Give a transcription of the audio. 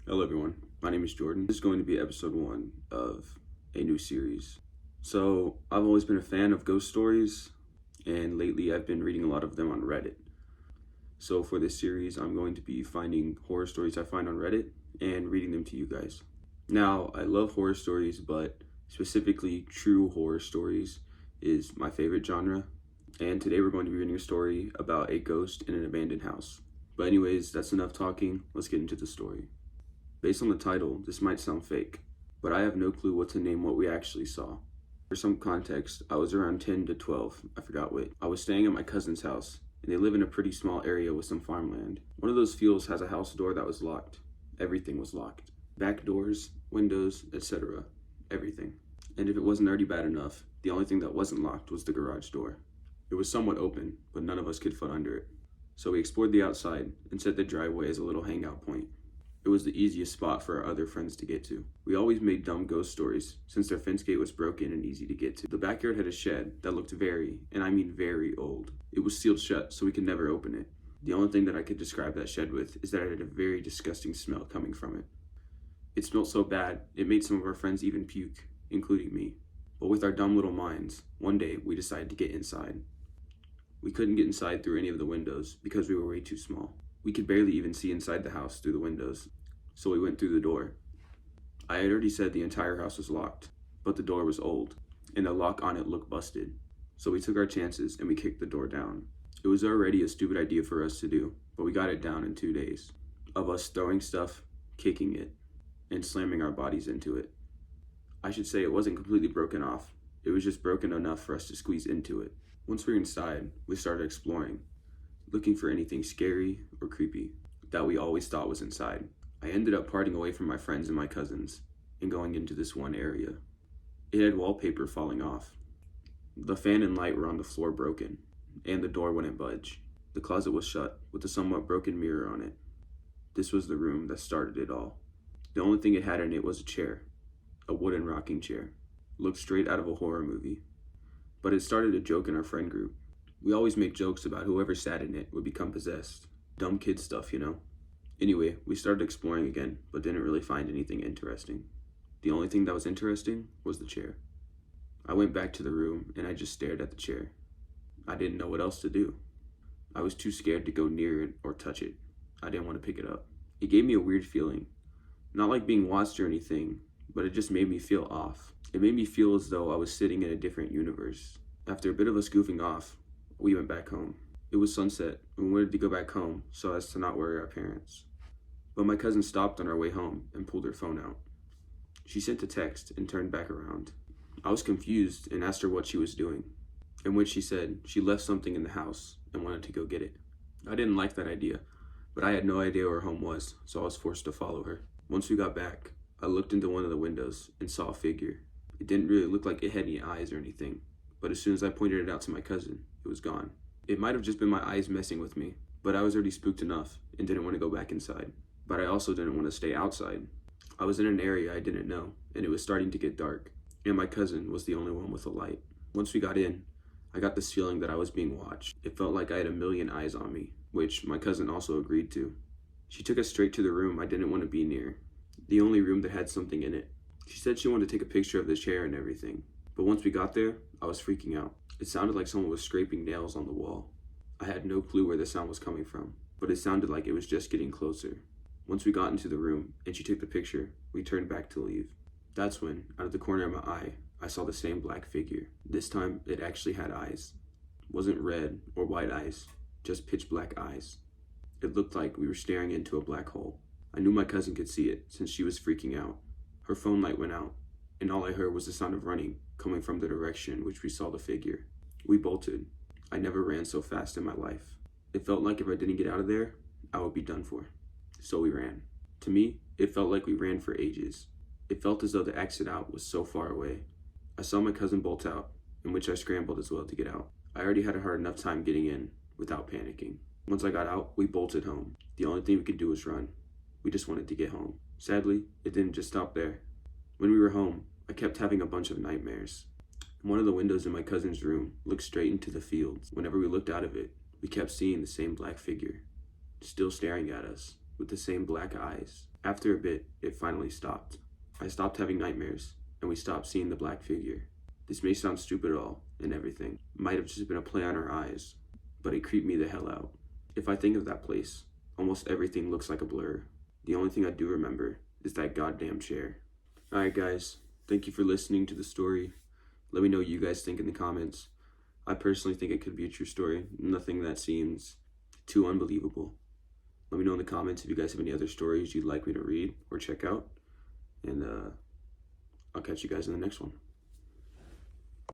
Hello everyone, my name is Jordan. This is going to be episode 1 of a new series. So, I've always been a fan of ghost stories, and lately I've been reading a lot of them on Reddit. So for this series, I'm going to be finding horror stories I find on Reddit and reading them to you guys. Now, I love horror stories, but specifically true horror stories is my favorite genre. And today we're going to be reading a story about a ghost in an abandoned house. But anyways, that's enough talking. Let's get into the story. Based on the title, this might sound fake, but I have no clue what to name what we actually saw. For some context, I was around 10 to 12, I forgot what. I was staying at my cousin's house, and they live in a pretty small area with some farmland. One of those fields has a house door that was locked. Everything was locked. Back doors, windows, etc. Everything. And if it wasn't already bad enough, the only thing that wasn't locked was the garage door. It was somewhat open, but none of us could fit under it. So we explored the outside and set the driveway as a little hangout point. It was the easiest spot for our other friends to get to. We always made dumb ghost stories, since their fence gate was broken and easy to get to. The backyard had a shed that looked very, and I mean very old. It was sealed shut, so we could never open it. The only thing that I could describe that shed with is that it had a very disgusting smell coming from it. It smelled so bad, it made some of our friends even puke, including me. But with our dumb little minds, one day we decided to get inside. We couldn't get inside through any of the windows because we were way too small. We could barely even see inside the house through the windows, so we went through the door. I had already said the entire house was locked, but the door was old, and the lock on it looked busted. So we took our chances and we kicked the door down. It was already a stupid idea for us to do, but we got it down in 2 days, of us throwing stuff, kicking it, and slamming our bodies into it. I should say it wasn't completely broken off, it was just broken enough for us to squeeze into it. Once we were inside, we started exploring, looking for anything scary or creepy that we always thought was inside. I ended up parting away from my friends and my cousins and going into this one area. It had wallpaper falling off. The fan and light were on the floor broken, and the door wouldn't budge. The closet was shut with a somewhat broken mirror on it. This was the room that started it all. The only thing it had in it was a chair, a wooden rocking chair. Looked straight out of a horror movie. But it started a joke in our friend group. We always make jokes about whoever sat in it would become possessed. Dumb kid stuff, you know? Anyway, we started exploring again, but didn't really find anything interesting. The only thing that was interesting was the chair. I went back to the room and I just stared at the chair. I didn't know what else to do. I was too scared to go near it or touch it. I didn't want to pick it up. It gave me a weird feeling. Not like being watched or anything, but it just made me feel off. It made me feel as though I was sitting in a different universe. After a bit of us goofing off, we went back home. It was sunset, and we wanted to go back home so as to not worry our parents. But my cousin stopped on our way home and pulled her phone out. She sent a text and turned back around. I was confused and asked her what she was doing, in which she said she left something in the house and wanted to go get it. I didn't like that idea, but I had no idea where home was, so I was forced to follow her. Once we got back, I looked into one of the windows and saw a figure. It didn't really look like it had any eyes or anything, but as soon as I pointed it out to my cousin, it was gone. It might have just been my eyes messing with me, but I was already spooked enough and didn't want to go back inside. But I also didn't want to stay outside. I was in an area I didn't know, and it was starting to get dark, and my cousin was the only one with a light. Once we got in, I got this feeling that I was being watched. It felt like I had a million eyes on me, which my cousin also agreed to. She took us straight to the room I didn't want to be near, the only room that had something in it. She said she wanted to take a picture of the chair and everything, but once we got there, I was freaking out. It sounded like someone was scraping nails on the wall. I had no clue where the sound was coming from, but it sounded like it was just getting closer. Once we got into the room and she took the picture, we turned back to leave. That's when, out of the corner of my eye, I saw the same black figure. This time, it actually had eyes. It wasn't red or white eyes, just pitch black eyes. It looked like we were staring into a black hole. I knew my cousin could see it since she was freaking out. Her phone light went out, and all I heard was the sound of running coming from the direction in which we saw the figure. We bolted. I never ran so fast in my life. It felt like if I didn't get out of there, I would be done for. So we ran. To me, it felt like we ran for ages. It felt as though the exit out was so far away. I saw my cousin bolt out, in which I scrambled as well to get out. I already had a hard enough time getting in without panicking. Once I got out, we bolted home. The only thing we could do was run. We just wanted to get home. Sadly, it didn't just stop there. When we were home, I kept having a bunch of nightmares. One of the windows in my cousin's room looked straight into the fields. Whenever we looked out of it, we kept seeing the same black figure, still staring at us with the same black eyes. After a bit, it finally stopped. I stopped having nightmares, and we stopped seeing the black figure. This may sound stupid at all, and everything. Might have just been a play on our eyes, but it creeped me the hell out. If I think of that place, almost everything looks like a blur. The only thing I do remember is that goddamn chair. Alright guys, thank you for listening to the story. Let me know what you guys think in the comments. I personally think it could be a true story. Nothing that seems too unbelievable. Let me know in the comments if you guys have any other stories you'd like me to read or check out. And I'll catch you guys in the next one.